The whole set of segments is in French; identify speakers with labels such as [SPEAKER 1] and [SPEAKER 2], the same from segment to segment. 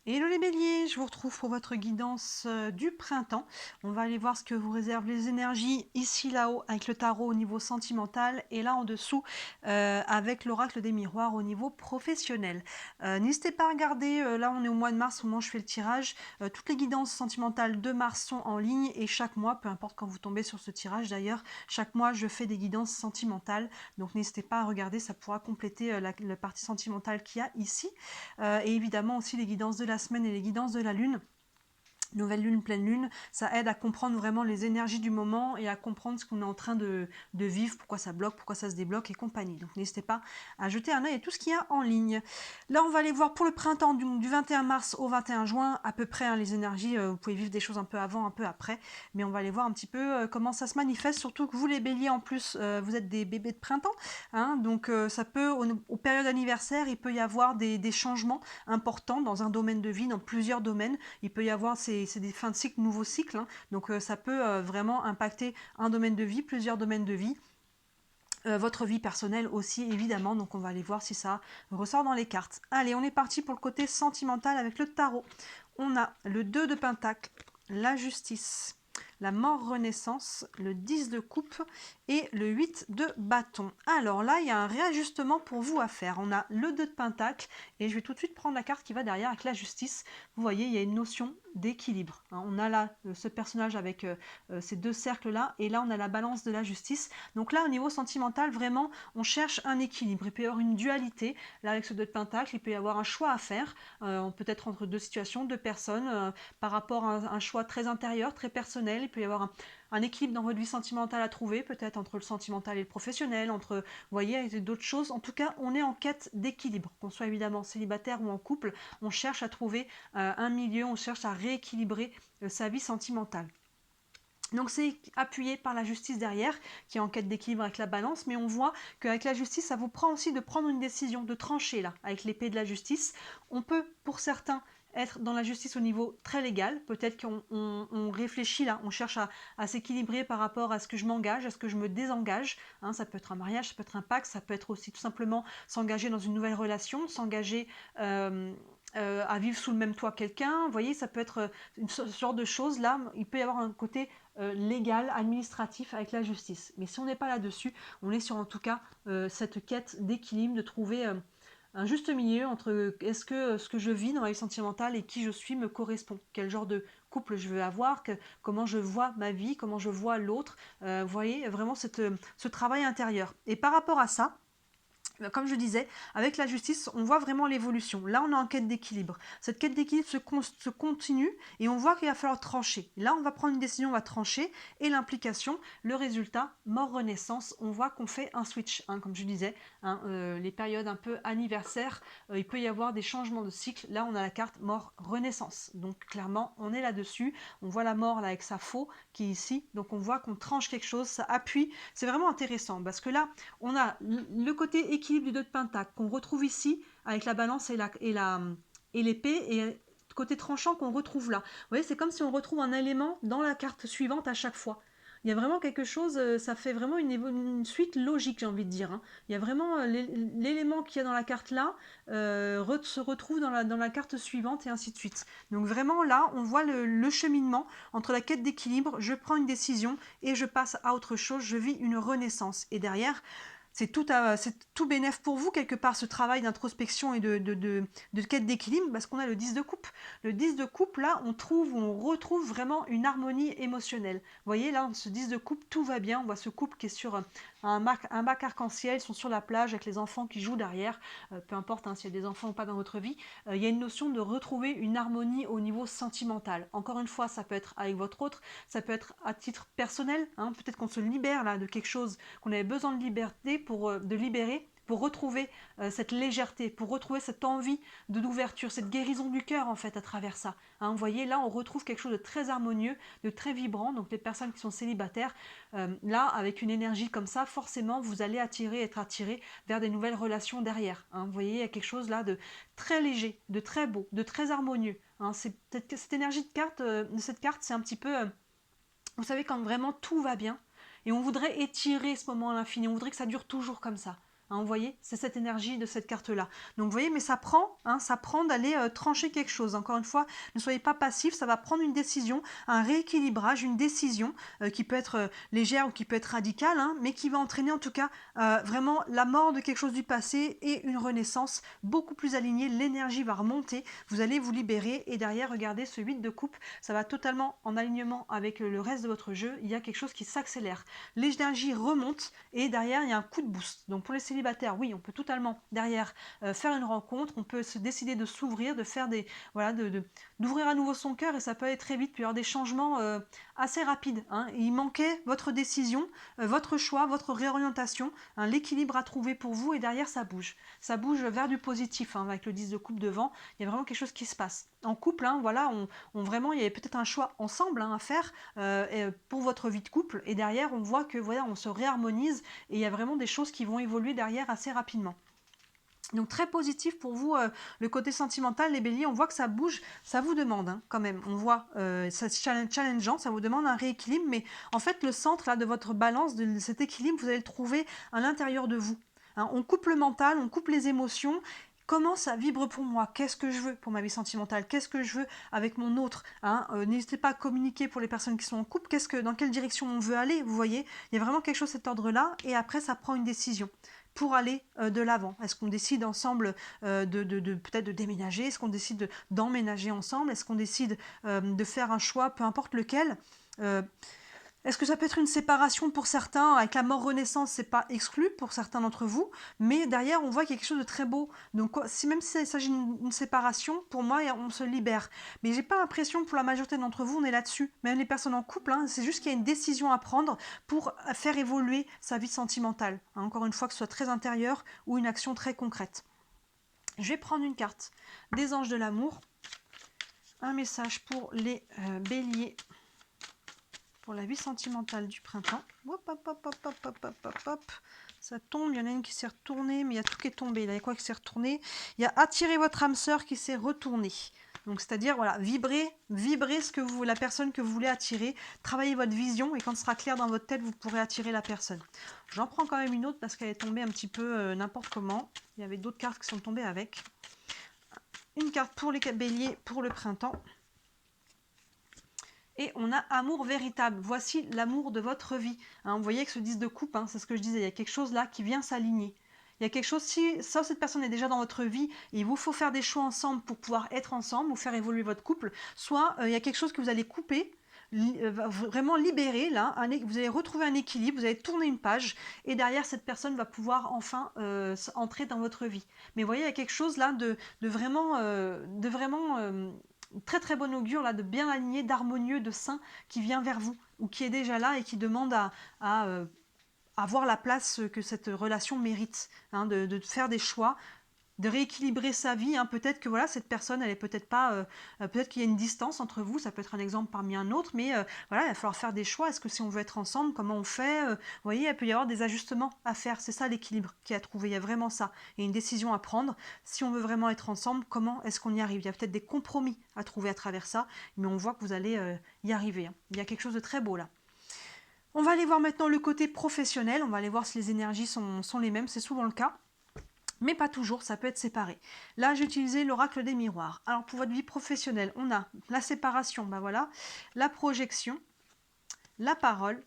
[SPEAKER 1] Hello les béliers, je vous retrouve pour votre guidance du printemps. On va aller voir ce que vous réservent les énergies ici là-haut avec le tarot au niveau sentimental et là en dessous avec l'oracle des miroirs au niveau professionnel. N'hésitez pas à regarder, là on est au mois de mars au moment où je fais le tirage. Toutes les guidances sentimentales de mars sont en ligne et chaque mois, peu importe quand vous tombez sur ce tirage d'ailleurs, chaque mois je fais des guidances sentimentales. Donc n'hésitez pas à regarder, ça pourra compléter la partie sentimentale qu'il y a ici. Et évidemment aussi les guidances de la semaine et les guidances de la lune. Nouvelle lune, pleine lune, ça aide à comprendre vraiment les énergies du moment et à comprendre ce qu'on est en train de vivre, pourquoi ça bloque, pourquoi ça se débloque et compagnie. Donc n'hésitez pas à jeter un œil à tout ce qu'il y a en ligne. Là, on va aller voir pour le printemps du 21 mars au 21 juin, à peu près hein, les énergies. Vous pouvez vivre des choses un peu avant, un peu après, mais on va aller voir un petit peu comment ça se manifeste, surtout que vous les béliers en plus, vous êtes des bébés de printemps, hein, donc ça peut, aux périodes anniversaires, il peut y avoir des changements importants dans un domaine de vie, dans plusieurs domaines. Il peut y avoir, c'est des fins de cycle, nouveaux cycles, hein, donc ça peut vraiment impacter un domaine de vie, plusieurs domaines de vie. Votre vie personnelle aussi évidemment, donc on va aller voir si ça ressort dans les cartes. Allez, on est parti pour le côté sentimental avec le tarot. On a le 2 de Pentacle, la justice, la mort renaissance, le 10 de coupe et le 8 de bâton. Alors là, il y a un réajustement pour vous à faire. On a le 2 de Pentacle et je vais tout de suite prendre la carte qui va derrière avec la justice. Vous voyez, il y a une notion d'équilibre. On a là ce personnage avec ces deux cercles-là et là, on a la balance de la justice. Donc là, au niveau sentimental, vraiment, on cherche un équilibre. Il peut y avoir une dualité. Là, avec ce 2 de Pentacle, il peut y avoir un choix à faire, peut-être entre deux situations, deux personnes, par rapport à un choix très intérieur, très personnel. Il peut y avoir un équilibre dans votre vie sentimentale à trouver, peut-être entre le sentimental et le professionnel, entre, vous voyez, d'autres choses. En tout cas, on est en quête d'équilibre. Qu'on soit évidemment célibataire ou en couple, on cherche à trouver un milieu, on cherche à rééquilibrer sa vie sentimentale. Donc c'est appuyé par la justice derrière, qui est en quête d'équilibre avec la balance, mais on voit qu'avec la justice, ça vous prend aussi de prendre une décision, de trancher là, avec l'épée de la justice. On peut, pour certains, être dans la justice au niveau très légal, peut-être qu'on réfléchit là, on cherche à s'équilibrer par rapport à ce que je m'engage, à ce que je me désengage, hein, ça peut être un mariage, ça peut être un pacte, ça peut être aussi tout simplement s'engager dans une nouvelle relation, s'engager à vivre sous le même toit que quelqu'un, vous voyez, ça peut être ce genre de choses là, il peut y avoir un côté légal, administratif avec la justice. Mais si on n'est pas là-dessus, on est sur en tout cas cette quête d'équilibre, de trouver un juste milieu entre est-ce que ce que je vis dans la vie sentimentale et qui je suis me correspond, quel genre de couple je veux avoir, comment je vois ma vie, comment je vois l'autre, vous voyez, vraiment ce travail intérieur. Et par rapport à ça, comme je disais, avec la justice, on voit vraiment l'évolution. Là, on est en quête d'équilibre. Cette quête d'équilibre se continue et on voit qu'il va falloir trancher. Là, on va prendre une décision, on va trancher. Et l'implication, le résultat, mort-renaissance, on voit qu'on fait un switch. Hein, comme je disais, hein, les périodes un peu anniversaires, il peut y avoir des changements de cycle. Là, on a la carte mort-renaissance. Donc, clairement, on est là-dessus. On voit la mort là avec sa faux qui est ici. Donc, on voit qu'on tranche quelque chose, ça appuie. C'est vraiment intéressant parce que là, on a le côté équilibre du 2 de Pentacle qu'on retrouve ici avec la balance et l'épée et côté tranchant qu'on retrouve là. Vous voyez, c'est comme si on retrouve un élément dans la carte suivante à chaque fois. Il y a vraiment quelque chose, ça fait vraiment une suite logique, j'ai envie de dire. Hein. Il y a vraiment l'élément qu'il y a dans la carte là se retrouve dans la carte suivante et ainsi de suite. Donc vraiment là, on voit le cheminement entre la quête d'équilibre, je prends une décision et je passe à autre chose, je vis une renaissance. Et derrière, c'est tout bénef pour vous, quelque part, ce travail d'introspection et de quête d'équilibre, parce qu'on a le 10 de coupe. Le 10 de coupe, là, on retrouve vraiment une harmonie émotionnelle. Vous voyez, là, ce 10 de coupe, tout va bien. On voit ce couple qui est sur un bac arc-en-ciel, ils sont sur la plage avec les enfants qui jouent derrière, peu importe hein, s'il y a des enfants ou pas dans votre vie. Il y a une notion de retrouver une harmonie au niveau sentimental. Encore une fois, ça peut être avec votre autre, ça peut être à titre personnel, hein, peut-être qu'on se libère là de quelque chose qu'on avait besoin de liberté de libérer, pour retrouver cette légèreté, pour retrouver cette envie d'ouverture, cette guérison du cœur en fait à travers ça. Hein, vous voyez, là on retrouve quelque chose de très harmonieux, de très vibrant. Donc les personnes qui sont célibataires, là avec une énergie comme ça, forcément vous allez être attiré vers des nouvelles relations derrière. Hein, vous voyez, il y a quelque chose là de très léger, de très beau, de très harmonieux. Hein, cette énergie de cette carte, c'est un petit peu, vous savez, quand vraiment tout va bien, et on voudrait étirer ce moment à l'infini, on voudrait que ça dure toujours comme ça. Hein, vous voyez, c'est cette énergie de cette carte-là. Donc vous voyez, mais ça prend d'aller trancher quelque chose. Encore une fois, ne soyez pas passif, ça va prendre une décision, un rééquilibrage, une décision qui peut être légère ou qui peut être radicale, hein, mais qui va entraîner en tout cas vraiment la mort de quelque chose du passé et une renaissance beaucoup plus alignée. L'énergie va remonter, vous allez vous libérer et derrière, regardez ce 8 de coupe, ça va totalement en alignement avec le reste de votre jeu. Il y a quelque chose qui s'accélère. L'énergie remonte et derrière, il y a un coup de boost. Donc pour les célibataires, oui, on peut totalement derrière faire une rencontre, on peut se décider de s'ouvrir, de faire des voilà, d'ouvrir à nouveau son cœur et ça peut aller très vite, puis il y avoir des changements assez rapides. Hein. Il manquait votre décision, votre choix, votre réorientation, hein, l'équilibre à trouver pour vous et derrière ça bouge. Ça bouge vers du positif hein, avec le 10 de coupe devant. Il y a vraiment quelque chose qui se passe. En couple, hein, voilà, vraiment il y a peut-être un choix ensemble hein, à faire pour votre vie de couple et derrière on voit que voilà, on se réharmonise et il y a vraiment des choses qui vont évoluer derrière assez rapidement. Donc très positif pour vous, le côté sentimental, les béliers, on voit que ça bouge, ça vous demande hein, quand même, on voit, ça challengeant, ça vous demande un rééquilibre, mais en fait le centre là, de votre balance, de cet équilibre, vous allez le trouver à l'intérieur de vous. Hein, on coupe le mental, on coupe les émotions. Comment ça vibre pour moi? Qu'est-ce que je veux pour ma vie sentimentale? Qu'est-ce que je veux avec mon autre hein n'hésitez pas à communiquer pour les personnes qui sont en couple. Dans quelle direction on veut aller? Vous voyez, il y a vraiment quelque chose de cet ordre-là. Et après, ça prend une décision pour aller de l'avant. Est-ce qu'on décide ensemble peut-être de déménager? Est-ce qu'on décide d'emménager ensemble? Est-ce qu'on décide de faire un choix, peu importe lequel? Est-ce que ça peut être une séparation pour certains? Avec la mort renaissance, c'est pas exclu pour certains d'entre vous, mais derrière, on voit qu'il y a quelque chose de très beau. Donc, même si il s'agit d'une séparation, pour moi, on se libère. Mais j'ai pas l'impression que pour la majorité d'entre vous, on est là-dessus. Même les personnes en couple, hein, c'est juste qu'il y a une décision à prendre pour faire évoluer sa vie sentimentale. Hein, encore une fois, que ce soit très intérieur ou une action très concrète. Je vais prendre une carte des anges de l'amour. Un message pour les béliers. Pour la vie sentimentale du printemps. Hop, hop, hop, hop, hop, hop, hop, hop, hop. Ça tombe, il y en a une qui s'est retournée, mais il y a tout qui est tombé. Il y a quoi qui s'est retourné? Il y a attirer votre âme sœur qui s'est retournée. Donc c'est-à-dire, voilà, vibrez ce que la personne que vous voulez attirer, travaillez votre vision et quand ce sera clair dans votre tête, vous pourrez attirer la personne. J'en prends quand même une autre parce qu'elle est tombée un petit peu n'importe comment. Il y avait d'autres cartes qui sont tombées avec. Une carte pour les béliers pour le printemps. Et on a amour véritable. Voici l'amour de votre vie. Hein, vous voyez que ce 10 de coupe, hein, c'est ce que je disais, il y a quelque chose là qui vient s'aligner. Il y a quelque chose, si cette personne est déjà dans votre vie, il vous faut faire des choix ensemble pour pouvoir être ensemble ou faire évoluer votre couple, soit il y a quelque chose que vous allez couper, vraiment libérer, là, vous allez retrouver un équilibre, vous allez tourner une page, et derrière, cette personne va pouvoir enfin entrer dans votre vie. Mais vous voyez, il y a quelque chose là de vraiment très très bon augure là, de bien aligné, d'harmonieux, de sain qui vient vers vous ou qui est déjà là et qui demande à avoir la place que cette relation mérite, hein, de faire des choix, de rééquilibrer sa vie. Hein. Peut-être que voilà, cette personne, elle est peut-être pas, peut-être qu'il y a une distance entre vous, ça peut être un exemple parmi un autre, mais voilà, il va falloir faire des choix. Est-ce que si on veut être ensemble, comment on fait vous voyez, il peut y avoir des ajustements à faire. C'est ça l'équilibre qui a trouvé. Il y a vraiment ça. Il y a une décision à prendre. Si on veut vraiment être ensemble, comment est-ce qu'on y arrive? Il y a peut-être des compromis à trouver à travers ça, mais on voit que vous allez y arriver. Hein. Il y a quelque chose de très beau là. On va aller voir maintenant le côté professionnel. On va aller voir si les énergies sont les mêmes. C'est souvent le cas. Mais pas toujours, ça peut être séparé. Là, j'ai utilisé l'oracle des miroirs. Alors, pour votre vie professionnelle, on a la séparation, ben voilà, la projection, la parole,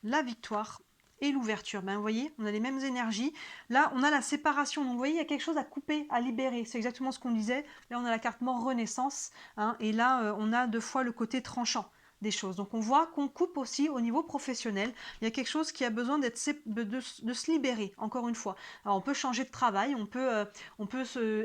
[SPEAKER 1] la victoire et l'ouverture. Ben, vous voyez, on a les mêmes énergies. Là, on a la séparation. Donc, vous voyez, il y a quelque chose à couper, à libérer. C'est exactement ce qu'on disait. Là, on a la carte mort renaissance. Hein, et là, on a deux fois le côté tranchant des choses. Donc on voit qu'on coupe aussi au niveau professionnel. Il y a quelque chose qui a besoin de se libérer, encore une fois. Alors on peut changer de travail, on peut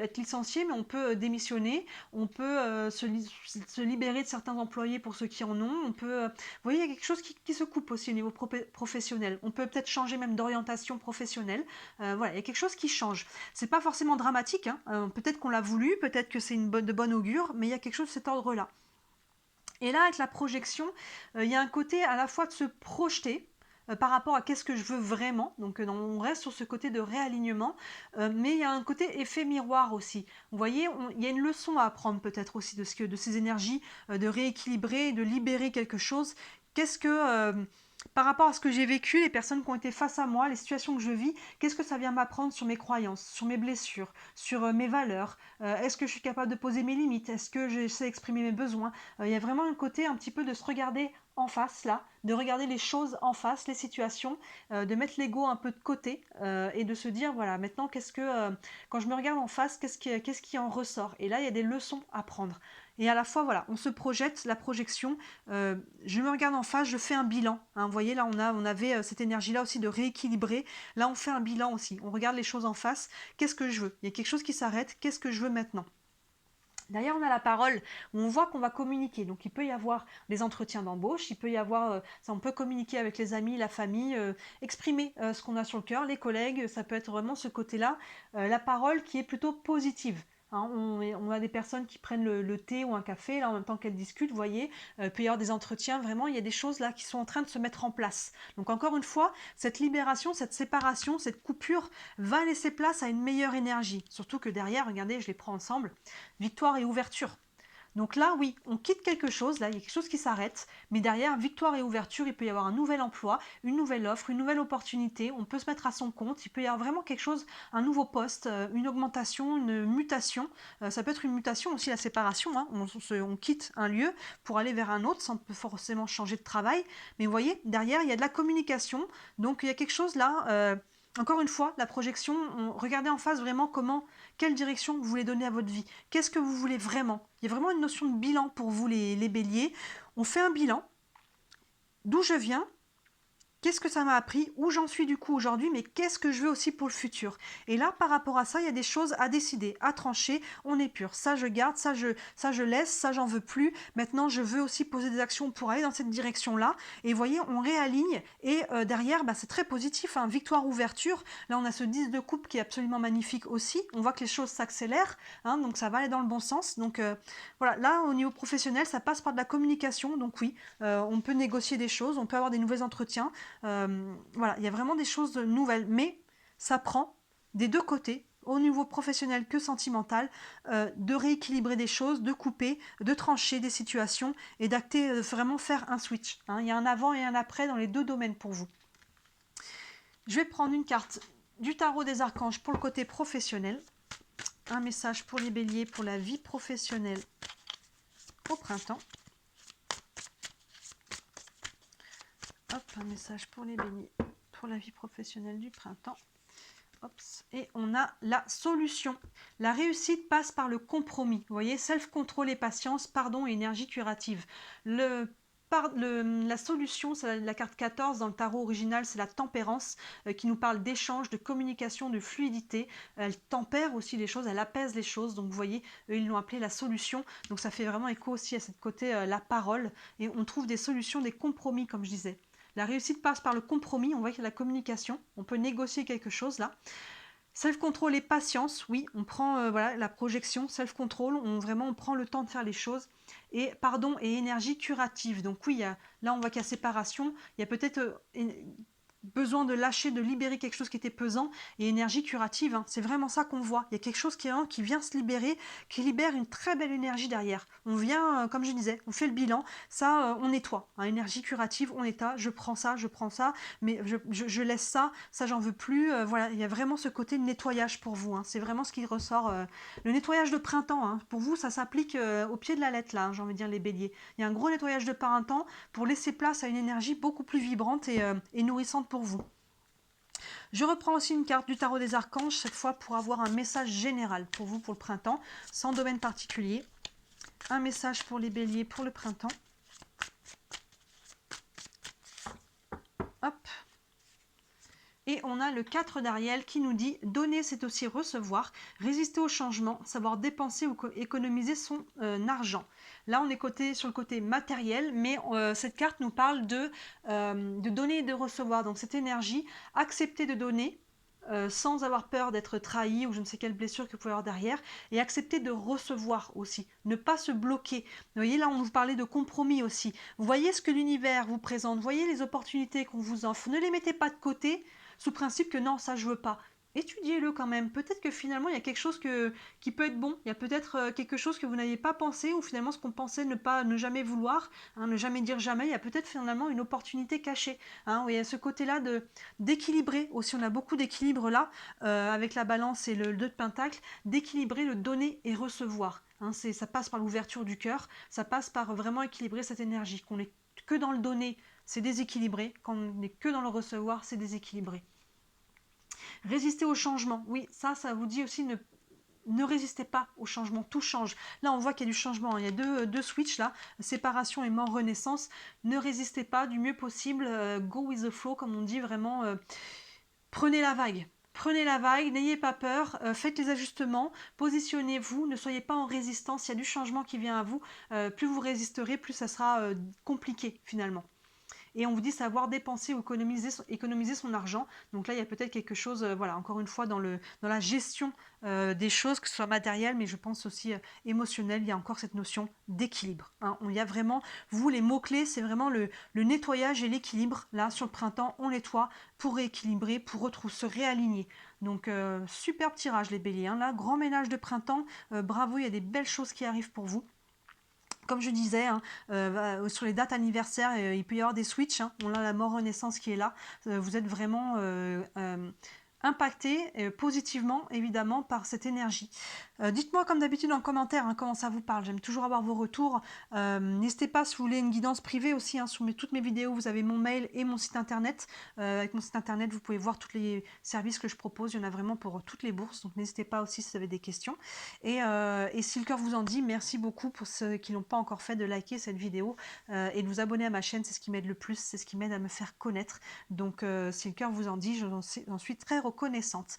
[SPEAKER 1] être licencié, mais on peut démissionner, on peut se libérer de certains employés pour ceux qui en ont. On peut, vous voyez, il y a quelque chose qui se coupe aussi au niveau professionnel. On peut peut-être changer même d'orientation professionnelle. Voilà, il y a quelque chose qui change. C'est pas forcément dramatique, hein. Peut-être qu'on l'a voulu, peut-être que c'est de bonne augure, mais il y a quelque chose de cet ordre-là. Et là, avec la projection, il y a un côté à la fois de se projeter par rapport à qu'est-ce que je veux vraiment. Donc on reste sur ce côté de réalignement, mais il y a un côté effet miroir aussi. Vous voyez, il y a une leçon à apprendre peut-être aussi de ces énergies, de rééquilibrer, de libérer quelque chose. Qu'est-ce que par rapport à ce que j'ai vécu, les personnes qui ont été face à moi, les situations que je vis, qu'est-ce que ça vient m'apprendre sur mes croyances, sur mes blessures, sur mes valeurs? Est-ce que je suis capable de poser mes limites? Est-ce que je sais exprimer mes besoins? Il y a vraiment un côté un petit peu de se regarder en face là, de regarder les choses en face, les situations, de mettre l'ego un peu de côté et de se dire voilà maintenant quand je me regarde en face, qu'est-ce qui en ressort? Et là il y a des leçons à prendre. Et à la fois voilà, on se projette, la projection, je me regarde en face, je fais un bilan, hein. Vous voyez là on avait cette énergie-là aussi de rééquilibrer. Là on fait un bilan aussi, on regarde les choses en face. Qu'est-ce que je veux? Il y a quelque chose qui s'arrête, qu'est-ce que je veux maintenant? Derrière, on a la parole où on voit qu'on va communiquer. Donc, il peut y avoir des entretiens d'embauche, il peut y avoir, ça, on peut communiquer avec les amis, la famille, exprimer ce qu'on a sur le cœur, les collègues, ça peut être vraiment ce côté-là, la parole qui est plutôt positive. Hein, on a des personnes qui prennent le thé ou un café là en même temps qu'elles discutent, vous voyez, il peut y avoir des entretiens, vraiment, il y a des choses là qui sont en train de se mettre en place. Donc encore une fois, cette libération, cette séparation, cette coupure va laisser place à une meilleure énergie. Surtout que derrière, regardez, je les prends ensemble, victoire et ouverture. Donc là, oui, on quitte quelque chose, là, il y a quelque chose qui s'arrête, mais derrière, victoire et ouverture, il peut y avoir un nouvel emploi, une nouvelle offre, une nouvelle opportunité, on peut se mettre à son compte, il peut y avoir vraiment quelque chose, un nouveau poste, une augmentation, une mutation. Ça peut être une mutation aussi, la séparation, hein. On quitte un lieu pour aller vers un autre, sans forcément changer de travail, mais vous voyez, derrière, il y a de la communication, donc il y a quelque chose là... encore une fois, la projection, regardez en face vraiment quelle direction vous voulez donner à votre vie. Qu'est-ce que vous voulez vraiment? Il y a vraiment une notion de bilan pour vous les béliers. On fait un bilan. D'où je viens? Qu'est-ce que ça m'a appris? Où j'en suis du coup aujourd'hui? Mais qu'est-ce que je veux aussi pour le futur? Et là, par rapport à ça, il y a des choses à décider, à trancher. On est pur. Ça, je garde, ça, je laisse, ça, j'en veux plus. Maintenant, je veux aussi poser des actions pour aller dans cette direction-là. Et vous voyez, on réaligne. Et derrière, bah, c'est très positif, hein. Victoire, ouverture. Là, on a ce 10 de coupe qui est absolument magnifique aussi. On voit que les choses s'accélèrent, hein, donc ça va aller dans le bon sens. Donc voilà, là, au niveau professionnel, ça passe par de la communication. Donc oui, on peut négocier des choses, on peut avoir des nouveaux entretiens. Voilà, il y a vraiment des choses nouvelles, mais ça prend des deux côtés, au niveau professionnel que sentimental, de rééquilibrer des choses, de couper, de trancher des situations et d'acter, vraiment faire un switch, hein. Il y a un avant et un après dans les deux domaines pour vous. Je vais prendre une carte du tarot des archanges pour le côté professionnel. Un message pour les béliers pour la vie professionnelle au printemps. Hop, un message pour les béliers pour la vie professionnelle du printemps. Ops. Et on a la solution. La réussite passe par le compromis. Vous voyez, self-control et patience, pardon et énergie curative. La solution, c'est la carte 14 dans le tarot original, c'est la tempérance qui nous parle d'échange, de communication, de fluidité. Elle tempère aussi les choses, elle apaise les choses. Donc vous voyez, eux, ils l'ont appelé la solution. Donc ça fait vraiment écho aussi à cette côté, la parole. Et on trouve des solutions, des compromis, comme je disais. La réussite passe par le compromis, on voit qu'il y a la communication, on peut négocier quelque chose là. Self-control et patience, oui, on prend voilà, la projection, self-control, on prend le temps de faire les choses. Et pardon et énergie curative. Donc oui, là on voit qu'il y a séparation, il y a peut-être besoin de lâcher, de libérer quelque chose qui était pesant, et énergie curative, hein, c'est vraiment ça qu'on voit. Il y a quelque chose qui vient se libérer, qui libère une très belle énergie derrière. On vient, comme je disais, on fait le bilan, ça, on nettoie. Hein, énergie curative, on nettoie, je prends ça, mais je laisse ça, ça j'en veux plus. Voilà, il y a vraiment ce côté de nettoyage pour vous. Hein, c'est vraiment ce qui ressort. Le nettoyage de printemps, hein, pour vous, ça s'applique au pied de la lettre, là, hein, j'ai envie de dire les béliers. Il y a un gros nettoyage de printemps pour laisser place à une énergie beaucoup plus vibrante et nourrissante pour vous. Je reprends aussi une carte du tarot des archanges, cette fois pour avoir un message général pour vous pour le printemps, sans domaine particulier. Un message pour les béliers pour le printemps. Hop. Et on a le 4 d'Ariel qui nous dit « Donner, c'est aussi recevoir, résister au changement, savoir dépenser ou économiser son argent ». Là, on est sur le côté matériel, mais cette carte nous parle de donner et de recevoir. Donc cette énergie, accepter de donner, sans avoir peur d'être trahi ou je ne sais quelle blessure que vous pouvez avoir derrière, et accepter de recevoir aussi, ne pas se bloquer. Vous voyez, là, on vous parlait de compromis aussi. Vous voyez ce que l'univers vous présente, vous voyez les opportunités qu'on vous offre, ne les mettez pas de côté, sous principe que non, ça je veux pas. étudiez-le quand même. Peut-être que finalement, il y a quelque chose qui peut être bon. Il y a peut-être quelque chose que vous n'aviez pas pensé, ou finalement ce qu'on pensait ne jamais vouloir, hein, ne jamais dire jamais. Il y a peut-être finalement une opportunité cachée. Hein, où il y a ce côté-là d'équilibrer. Aussi, on a beaucoup d'équilibre là, avec la balance et le 2 de pentacle, d'équilibrer le donner et recevoir. Hein, ça passe par l'ouverture du cœur, ça passe par vraiment équilibrer cette énergie. Qu'on est que dans le donner, c'est déséquilibré. Quand on n'est que dans le recevoir, c'est déséquilibré. Résister au changement, oui, ça vous dit aussi ne résistez pas au changement, tout change. Là, on voit qu'il y a du changement, hein. Il y a deux switches là, séparation et mort, renaissance. Ne résistez pas du mieux possible, go with the flow, comme on dit vraiment. Prenez la vague. Prenez la vague, n'ayez pas peur, faites les ajustements, positionnez-vous, ne soyez pas en résistance, il y a du changement qui vient à vous, plus vous résisterez, plus ça sera compliqué finalement. Et on vous dit savoir dépenser ou économiser son argent. Donc là, il y a peut-être quelque chose, voilà, encore une fois, dans la gestion des choses, que ce soit matériel, mais je pense aussi émotionnel, il y a encore cette notion d'équilibre. Hein. Il y a vraiment, vous, les mots-clés, c'est vraiment le nettoyage et l'équilibre. Là, sur le printemps, on nettoie pour rééquilibrer, pour se réaligner. Donc, superbe tirage, les béliers. Hein. Là, grand ménage de printemps, bravo, il y a des belles choses qui arrivent pour vous. Comme je disais, hein, sur les dates anniversaires, il peut y avoir des switches. Hein. On a la mort renaissance qui est là. Vous êtes vraiment impacté positivement, évidemment, par cette énergie. Dites-moi, comme d'habitude, en commentaire, hein, comment ça vous parle. J'aime toujours avoir vos retours. N'hésitez pas, si vous voulez une guidance privée aussi, hein, sur toutes mes vidéos, vous avez mon mail et mon site internet. Avec mon site internet, vous pouvez voir tous les services que je propose. Il y en a vraiment pour toutes les bourses. Donc, n'hésitez pas aussi si vous avez des questions. Et si le cœur vous en dit, merci beaucoup pour ceux qui n'ont pas encore fait de liker cette vidéo et de vous abonner à ma chaîne. C'est ce qui m'aide le plus, c'est ce qui m'aide à me faire connaître. Donc, si le cœur vous en dit, j'en suis très reconnaissante.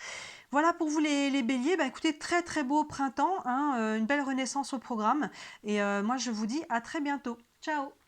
[SPEAKER 1] Voilà pour vous les béliers. Bah, écoutez, très très beau printemps, hein, une belle renaissance au programme. Et moi, je vous dis à très bientôt. Ciao!